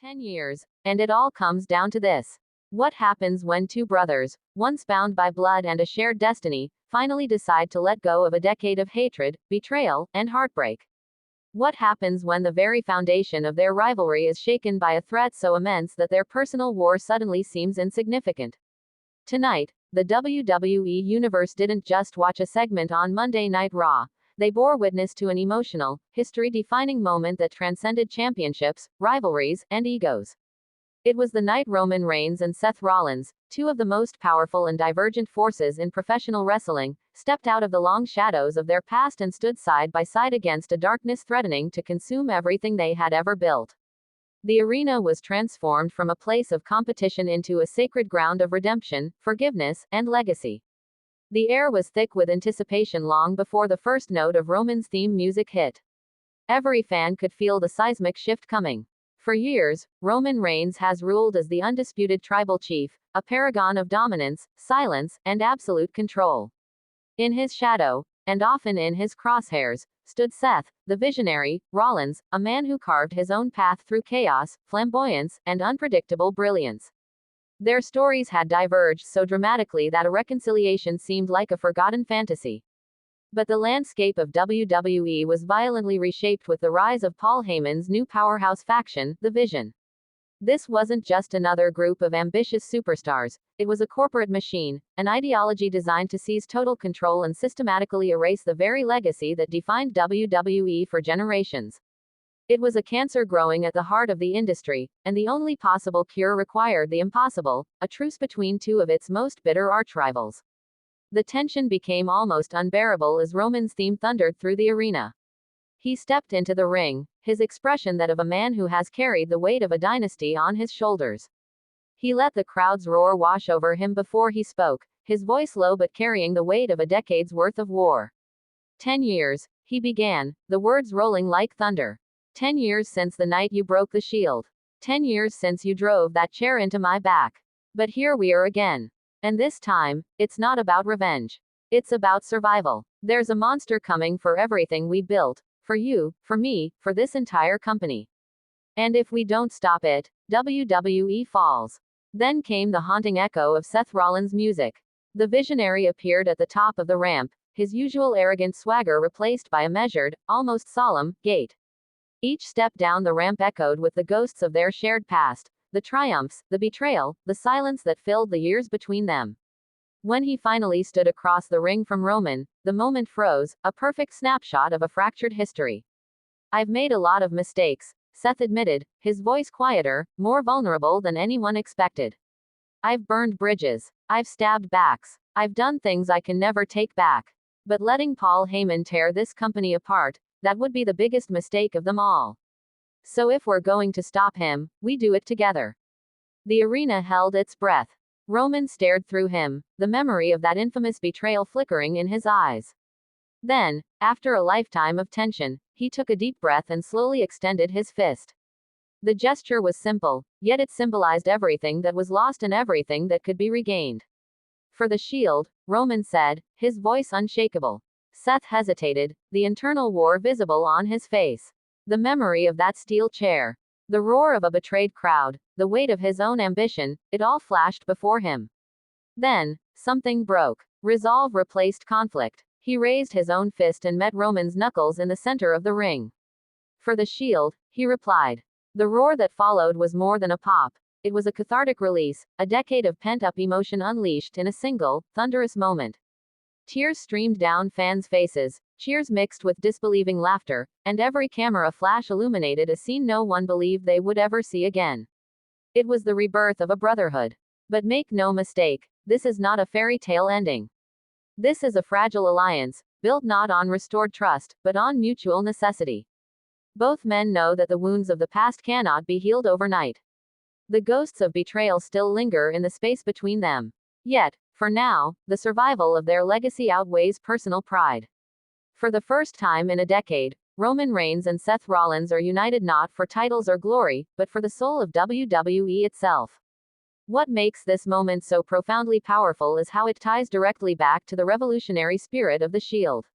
10 years, and it all comes down to this. What happens when two brothers, once bound by blood and a shared destiny, finally decide to let go of a decade of hatred, betrayal, and heartbreak? What happens when the very foundation of their rivalry is shaken by a threat so immense that their personal war suddenly seems insignificant? Tonight, the WWE Universe didn't just watch a segment on Monday Night Raw. They bore witness to an emotional, history-defining moment that transcended championships, rivalries, and egos. It was the night Roman Reigns and Seth Rollins, two of the most powerful and divergent forces in professional wrestling, stepped out of the long shadows of their past and stood side by side against a darkness threatening to consume everything they had ever built. The arena was transformed from a place of competition into a sacred ground of redemption, forgiveness, and legacy. The air was thick with anticipation long before the first note of Roman's theme music hit. Every fan could feel the seismic shift coming. For years, Roman Reigns has ruled as the undisputed tribal chief, a paragon of dominance, silence, and absolute control. In his shadow, and often in his crosshairs, stood Seth, the visionary, Rollins, a man who carved his own path through chaos, flamboyance, and unpredictable brilliance. Their stories had diverged so dramatically that a reconciliation seemed like a forgotten fantasy. But the landscape of WWE was violently reshaped with the rise of Paul Heyman's new powerhouse faction, The Vision. This wasn't just another group of ambitious superstars, it was a corporate machine, an ideology designed to seize total control and systematically erase the very legacy that defined WWE for generations. It was a cancer growing at the heart of the industry, and the only possible cure required the impossible, a truce between two of its most bitter archrivals. The tension became almost unbearable as Roman's theme thundered through the arena. He stepped into the ring, his expression that of a man who has carried the weight of a dynasty on his shoulders. He let the crowd's roar wash over him before he spoke, his voice low but carrying the weight of a decade's worth of war. 10 years, he began, the words rolling like thunder. 10 years since the night you broke the shield. 10 years since you drove that chair into my back. But here we are again. And this time, it's not about revenge. It's about survival. There's a monster coming for everything we built. For you, for me, for this entire company. And if we don't stop it, WWE falls. Then came the haunting echo of Seth Rollins' music. The visionary appeared at the top of the ramp, his usual arrogant swagger replaced by a measured, almost solemn, gait. Each step down the ramp echoed with the ghosts of their shared past, the triumphs, the betrayal, the silence that filled the years between them. When he finally stood across the ring from Roman, the moment froze, a perfect snapshot of a fractured history. I've made a lot of mistakes, Seth admitted, his voice quieter, more vulnerable than anyone expected. I've burned bridges. I've stabbed backs. I've done things I can never take back. But letting Paul Heyman tear this company apart, that would be the biggest mistake of them all. So if we're going to stop him, we do it together. The arena held its breath. Roman stared through him, the memory of that infamous betrayal flickering in his eyes. Then, after a lifetime of tension, he took a deep breath and slowly extended his fist. The gesture was simple, yet it symbolized everything that was lost and everything that could be regained. For the shield, Roman said, his voice unshakable. Seth hesitated, the internal war visible on his face. The memory of that steel chair. The roar of a betrayed crowd, the weight of his own ambition, it all flashed before him. Then, something broke. Resolve replaced conflict. He raised his own fist and met Roman's knuckles in the center of the ring. For the shield, he replied. The roar that followed was more than a pop. It was a cathartic release, a decade of pent-up emotion unleashed in a single, thunderous moment. Tears streamed down fans' faces, cheers mixed with disbelieving laughter, and every camera flash illuminated a scene no one believed they would ever see again. It was the rebirth of a brotherhood. But make no mistake, this is not a fairy tale ending. This is a fragile alliance, built not on restored trust, but on mutual necessity. Both men know that the wounds of the past cannot be healed overnight. The ghosts of betrayal still linger in the space between them. Yet, for now, the survival of their legacy outweighs personal pride. For the first time in a decade, Roman Reigns and Seth Rollins are united not for titles or glory, but for the soul of WWE itself. What makes this moment so profoundly powerful is how it ties directly back to the revolutionary spirit of the Shield.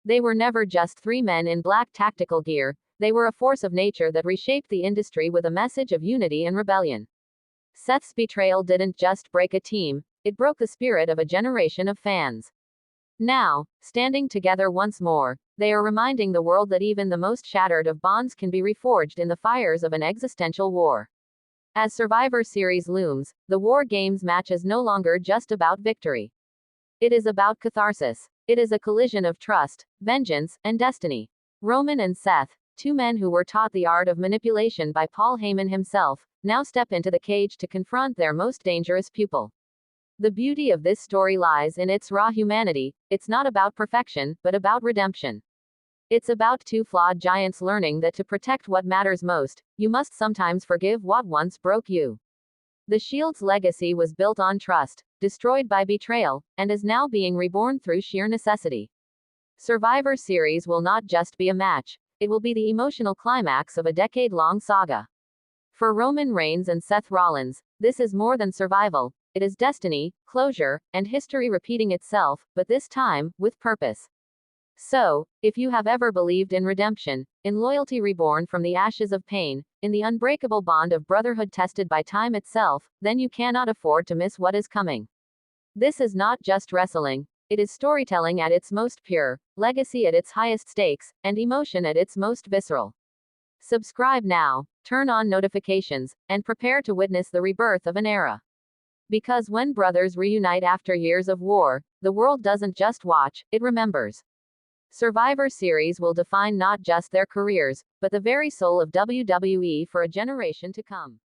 They were never just three men in black tactical gear, they were a force of nature that reshaped the industry with a message of unity and rebellion. Seth's betrayal didn't just break a team, it broke the spirit of a generation of fans. Now, standing together once more, they are reminding the world that even the most shattered of bonds can be reforged in the fires of an existential war. As Survivor Series looms, the War Games match is no longer just about victory. It is about catharsis. It is a collision of trust, vengeance, and destiny. Roman and Seth, two men who were taught the art of manipulation by Paul Heyman himself, now step into the cage to confront their most dangerous pupil. The beauty of this story lies in its raw humanity. It's not about perfection, but about redemption. It's about two flawed giants learning that to protect what matters most, you must sometimes forgive what once broke you. The Shield's legacy was built on trust, destroyed by betrayal, and is now being reborn through sheer necessity. Survivor Series will not just be a match, it will be the emotional climax of a decade-long saga. For Roman Reigns and Seth Rollins, this is more than survival, it is destiny, closure, and history repeating itself, but this time, with purpose. So, if you have ever believed in redemption, in loyalty reborn from the ashes of pain, in the unbreakable bond of brotherhood tested by time itself, then you cannot afford to miss what is coming. This is not just wrestling, it is storytelling at its most pure, legacy at its highest stakes, and emotion at its most visceral. Subscribe now, turn on notifications, and prepare to witness the rebirth of an era. Because when brothers reunite after years of war, the world doesn't just watch, it remembers. Survivor Series will define not just their careers, but the very soul of WWE for a generation to come.